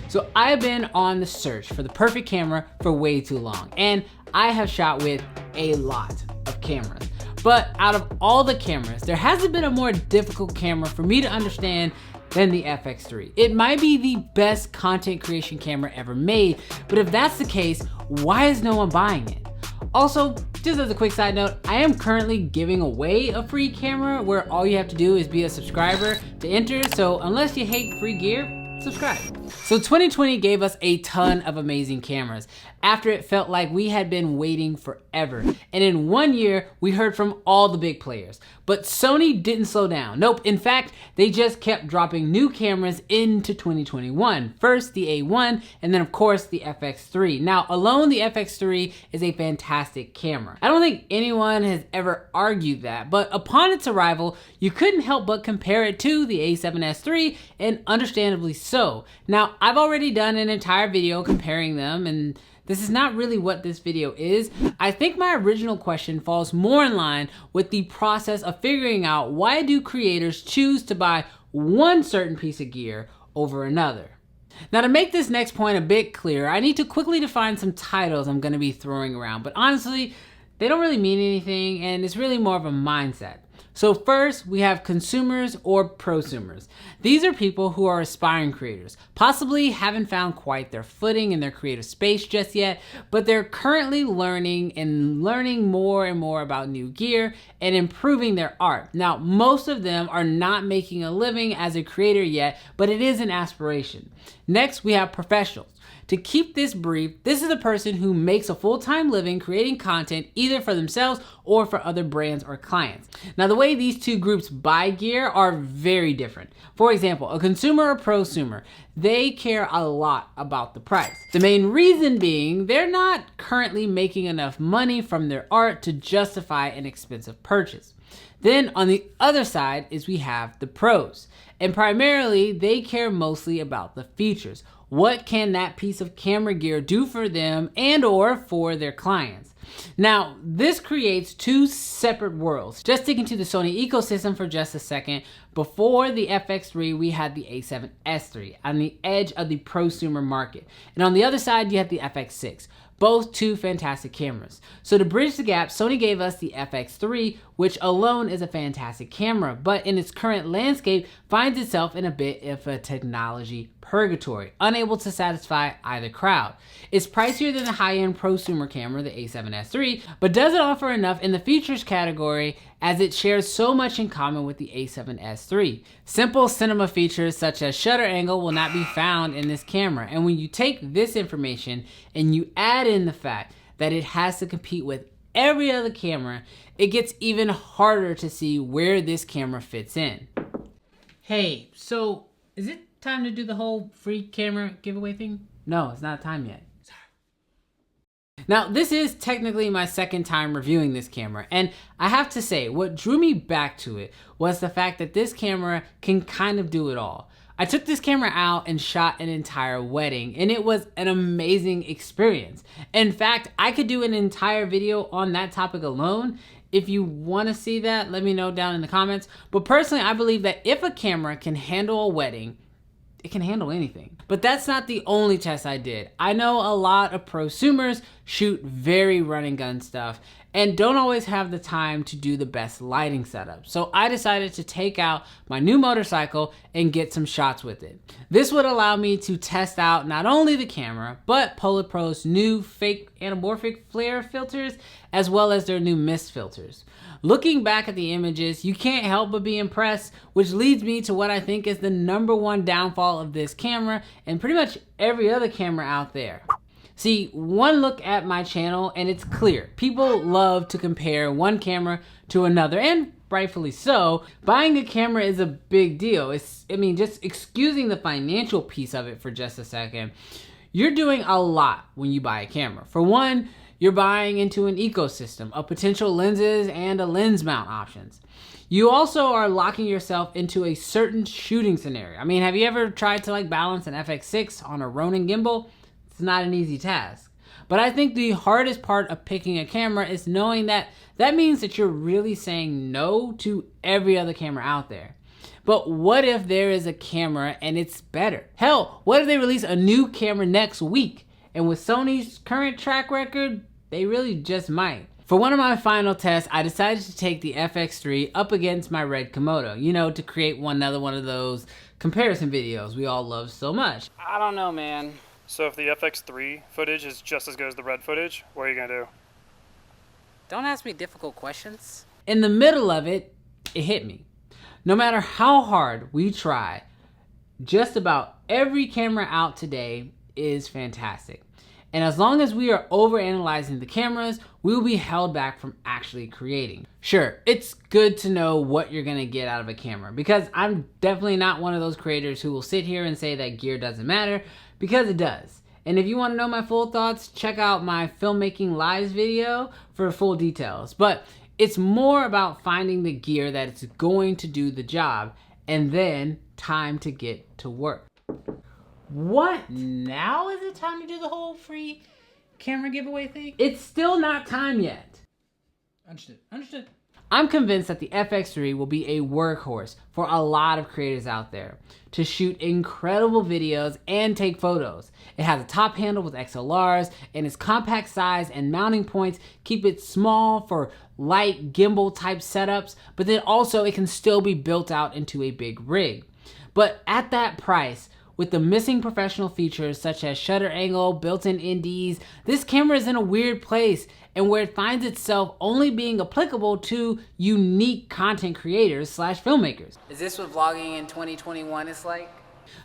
So I've been on the search for the perfect camera for way too long, and I have shot with a lot of cameras. But out of all the cameras, there hasn't been a more difficult camera for me to understand than the Fx3. It might be the best content creation camera ever made, but if that's the case, why is no one buying it? Also, just as a quick side note, I am currently giving away a free camera where all you have to do is be a subscriber to enter, so unless you hate free gear, subscribe. So 2020 gave us a ton of amazing cameras after it felt like we had been waiting forever. And in 1 year, we heard from all the big players. But Sony didn't slow down. Nope, in fact, they just kept dropping new cameras into 2021. First the A1, and then of course the Fx3. Now alone, the Fx3 is a fantastic camera. I don't think anyone has ever argued that, but upon its arrival, you couldn't help but compare it to the A7S III, and understandably so. Now, I've already done an entire video comparing them, and this is not really what this video is. I think my original question falls more in line with the process of figuring out why do creators choose to buy one certain piece of gear over another. Now, to make this next point a bit clearer, I need to quickly define some titles I'm gonna be throwing around, but honestly, they don't really mean anything, and it's really more of a mindset. So first, we have consumers or prosumers. These are people who are aspiring creators, possibly haven't found quite their footing in their creative space just yet, but they're currently learning more and more about new gear and improving their art. Now, most of them are not making a living as a creator yet, but it is an aspiration. Next, we have professionals. To keep this brief, this is a person who makes a full-time living creating content either for themselves or for other brands or clients. Now, the way these two groups buy gear are very different. For example, a consumer or prosumer, they care a lot about the price. The main reason being they're not currently making enough money from their art to justify an expensive purchase. Then on the other side is we have the pros, and primarily they care mostly about the features. What can that piece of camera gear do for them and or for their clients? Now, this creates two separate worlds. Just sticking to the Sony ecosystem for just a second, before the Fx3, we had the A7S III on the edge of the prosumer market. And on the other side, you have the Fx6. Both two fantastic cameras. So to bridge the gap, Sony gave us the Fx3, which alone is a fantastic camera, but in its current landscape finds itself in a bit of a technology purgatory, unable to satisfy either crowd. It's pricier than the high-end prosumer camera, the A7S III, but doesn't offer enough in the features category as it shares so much in common with the A7S III. Simple cinema features such as shutter angle will not be found in this camera, and when you take this information and you add in the fact that it has to compete with every other camera, it gets even harder to see where this camera fits in. Hey, so is it time to do the whole free camera giveaway thing? No, it's not time yet. Now, this is technically my second time reviewing this camera, and I have to say, what drew me back to it was the fact that this camera can kind of do it all. I took this camera out and shot an entire wedding, and it was an amazing experience. In fact, I could do an entire video on that topic alone. If you want to see that, let me know down in the comments. But personally, I believe that if a camera can handle a wedding, it can handle anything. But that's not the only test I did. I know a lot of prosumers shoot very run and gun stuff and don't always have the time to do the best lighting setup. So I decided to take out my new motorcycle and get some shots with it. This would allow me to test out not only the camera, but PolarPro's new fake anamorphic flare filters, as well as their new mist filters. Looking back at the images, you can't help but be impressed, which leads me to what I think is the #1 downfall of this camera and pretty much every other camera out there. See, one look at my channel and it's clear. People love to compare one camera to another, and rightfully so. Buying a camera is a big deal. Just excusing the financial piece of it for just a second, you're doing a lot when you buy a camera. For one, you're buying into an ecosystem of potential lenses and a lens mount options. You also are locking yourself into a certain shooting scenario. Have you ever tried to balance an FX6 on a Ronin gimbal? It's not an easy task. But I think the hardest part of picking a camera is knowing that that means that you're really saying no to every other camera out there. But what if there is a camera and it's better? Hell, what if they release a new camera next week? And with Sony's current track record, they really just might. For one of my final tests, I decided to take the Fx3 up against my red Komodo, you know, to create another one of those comparison videos we all love so much. I don't know, man. So if the Fx3 footage is just as good as the red footage, what are you gonna do? Don't ask me difficult questions. In the middle of it, it hit me. No matter how hard we try, just about every camera out today is fantastic. And as long as we are overanalyzing the cameras, we will be held back from actually creating. Sure, it's good to know what you're gonna get out of a camera, because I'm definitely not one of those creators who will sit here and say that gear doesn't matter, because it does. And if you wanna know my full thoughts, check out my filmmaking lives video for full details. But it's more about finding the gear that it's going to do the job, and then time to get to work. What? Now is it time to do the whole free camera giveaway thing? It's still not time yet. Understood. I'm convinced that the Fx3 will be a workhorse for a lot of creators out there to shoot incredible videos and take photos. It has a top handle with XLRs, and its compact size and mounting points keep it small for light gimbal type setups, but then also it can still be built out into a big rig. But at that price, with the missing professional features such as shutter angle, built-in NDs, this camera is in a weird place, and where it finds itself only being applicable to unique content creators / filmmakers. Is this what vlogging in 2021 is like?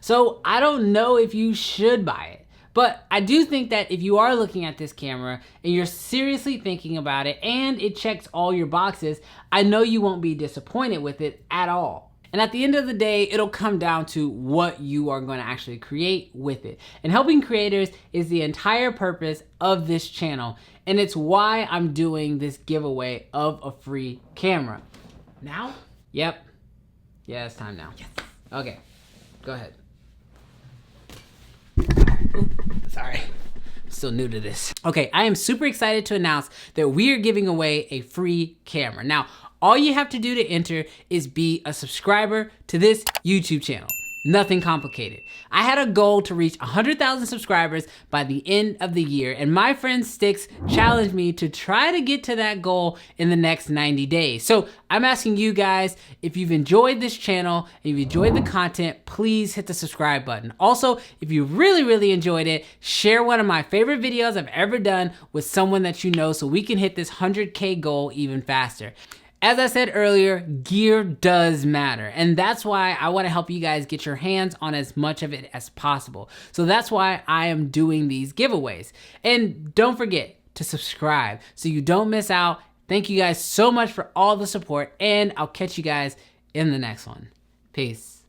So I don't know if you should buy it, but I do think that if you are looking at this camera and you're seriously thinking about it and it checks all your boxes, I know you won't be disappointed with it at all. And at the end of the day, it'll come down to what you are going to actually create with it. And helping creators is the entire purpose of this channel. And it's why I'm doing this giveaway of a free camera. Now? Yep. Yeah, it's time now. Yes. Okay, go ahead. Oops, sorry. Still new to this. Okay, I am super excited to announce that we are giving away a free camera. Now, all you have to do to enter is be a subscriber to this YouTube channel. Nothing complicated. I had a goal to reach 100,000 subscribers by the end of the year, and my friend Sticks challenged me to try to get to that goal in the next 90 days. So I'm asking you guys, if you've enjoyed this channel, and if you enjoyed the content, please hit the subscribe button. Also, if you really enjoyed it, share one of my favorite videos I've ever done with someone that you know so we can hit this 100K goal even faster. As I said earlier, gear does matter, and that's why I want to help you guys get your hands on as much of it as possible. So that's why I am doing these giveaways. And don't forget to subscribe so you don't miss out. Thank you guys so much for all the support, and I'll catch you guys in the next one. Peace.